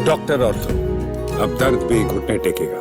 Doctor ortho, अब दर्द भी घुटने टेकेगा।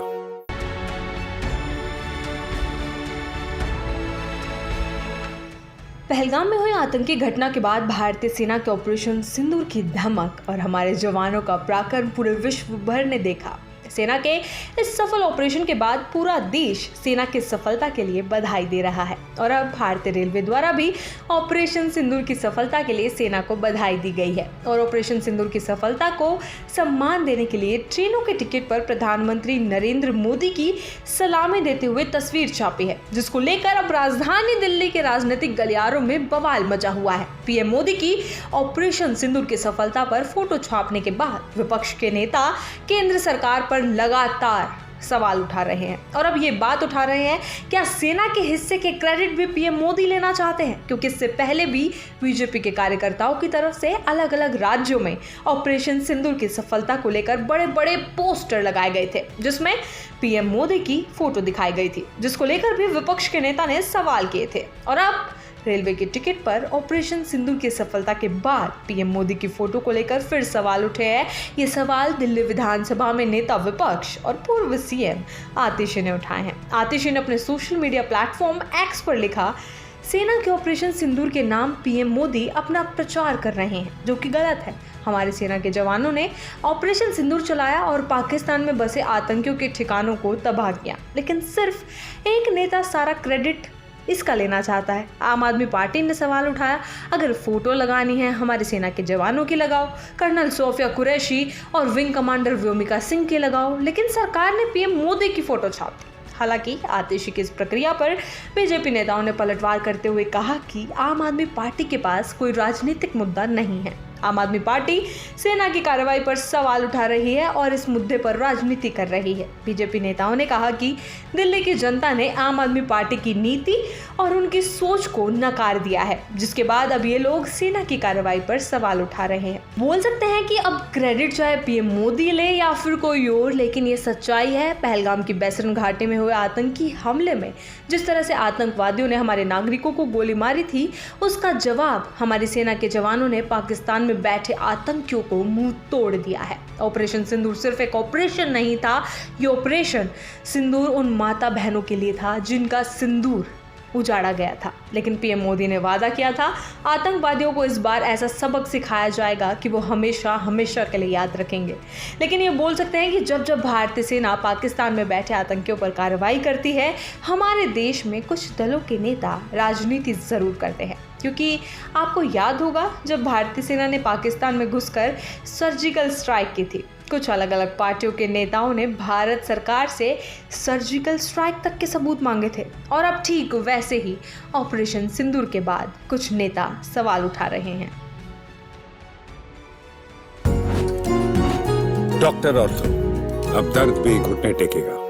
पहलगाम में हुई आतंकी घटना के बाद भारतीय सेना के ऑपरेशन सिंदूर की धमक और हमारे जवानों का पराक्रम पूरे विश्व भर ने देखा। सेना के इस सफल ऑपरेशन के बाद पूरा देश सेना की सफलता के लिए बधाई दे रहा है और अब भारतीय रेलवे द्वारा भी ऑपरेशन सिंदूर की सफलता के लिए सेना को बधाई दी गई है। और ऑपरेशन सिंदूर की सफलता को सम्मान देने के लिए ट्रेनों के टिकट पर प्रधानमंत्री नरेंद्र मोदी की सलामी देते हुए तस्वीर छापी है, जिसको लेकर अब राजधानी दिल्ली के राजनीतिक गलियारों में बवाल मचा हुआ है। पीएम मोदी की ऑपरेशन सिंदूर की सफलता पर फोटो छापने के बाद विपक्ष के नेता केंद्र सरकार पर लगातार सवाल उठा रहे हैं और अब ये बात उठा रहे हैं क्या सेना के हिस्से के क्रेडिट भी पीएम मोदी लेना चाहते हैं, क्योंकि इससे पहले भी बीजेपी के कार्यकर्ताओं की तरफ से अलग अलग राज्यों में ऑपरेशन सिंदूर की सफलता को लेकर बड़े बड़े पोस्टर लगाए गए थे, जिसमें पीएम मोदी की फोटो दिखाई गई थी, जिसको लेकर भी विपक्ष के नेता ने सवाल किए थे। और अब रेलवे के टिकट पर ऑपरेशन सिंदूर की सफलता के बाद पीएम मोदी की फोटो को लेकर फिर सवाल उठे हैं। ये सवाल दिल्ली विधानसभा में नेता विपक्ष और पूर्व सीएम आतिशी ने उठाए हैं। आतिशी ने अपने सोशल मीडिया प्लेटफॉर्म एक्स पर लिखा, सेना के ऑपरेशन सिंदूर के नाम पीएम मोदी अपना प्रचार कर रहे हैं, जो कि गलत है। हमारी सेना के जवानों ने ऑपरेशन सिंदूर चलाया और पाकिस्तान में बसे आतंकियों के ठिकानों को तबाह किया, लेकिन सिर्फ एक नेता सारा क्रेडिट इसका लेना चाहता है। आम आदमी पार्टी ने सवाल उठाया, अगर फोटो लगानी है हमारी सेना के जवानों की लगाओ, कर्नल सोफिया कुरैशी और विंग कमांडर व्योमिका सिंह की लगाओ, लेकिन सरकार ने पीएम मोदी की फोटो छाप दी। हालांकि आतिशी की इस प्रक्रिया पर बीजेपी नेताओं ने पलटवार करते हुए कहा कि आम आदमी पार्टी के पास कोई राजनीतिक मुद्दा नहीं है। आम आदमी पार्टी सेना की कार्रवाई पर सवाल उठा रही है और इस मुद्दे पर राजनीति कर रही है। बीजेपी नेताओं ने कहा कि दिल्ली की जनता ने आम आदमी पार्टी की नीति और उनकी सोच को नकार दिया है, जिसके बाद अब ये लोग सेना की कार्रवाई पर सवाल उठा रहे हैं। बोल सकते हैं कि अब क्रेडिट चाहे पीएम मोदी ले या फिर कोई और, लेकिन ये सच्चाई है। पहलगाम की बैसरन घाटी में हुए आतंकी हमले में जिस तरह से आतंकवादियों ने हमारे नागरिकों को गोली मारी थी, उसका जवाब हमारी सेना के जवानों ने पाकिस्तान में बैठे आतंकियों को मुंह तोड़ दिया है। ऑपरेशन सिंदूर सिर्फ एक ऑपरेशन नहीं था, ये ऑपरेशन सिंदूर उन माता बहनों के लिए था जिनका सिंदूर उजाड़ा गया था। लेकिन पीएम मोदी ने वादा किया था आतंकवादियों को इस बार ऐसा सबक सिखाया जाएगा कि वो हमेशा हमेशा के लिए याद रखेंगे। लेकिन ये बोल सकते हैं कि जब जब भारतीय सेना पाकिस्तान में बैठे आतंकियों पर कार्रवाई करती है, हमारे देश में कुछ दलों के नेता राजनीति जरूर करते हैं, क्योंकि आपको याद होगा जब भारतीय सेना ने पाकिस्तान में घुसकर सर्जिकल स्ट्राइक की थी, कुछ अलग अलग पार्टियों के नेताओं ने भारत सरकार से सर्जिकल स्ट्राइक तक के सबूत मांगे थे। और अब ठीक वैसे ही ऑपरेशन सिंदूर के बाद कुछ नेता सवाल उठा रहे हैं। डॉक्टर ऑर्थो, अब दर्द भी घुटने टेकेगा।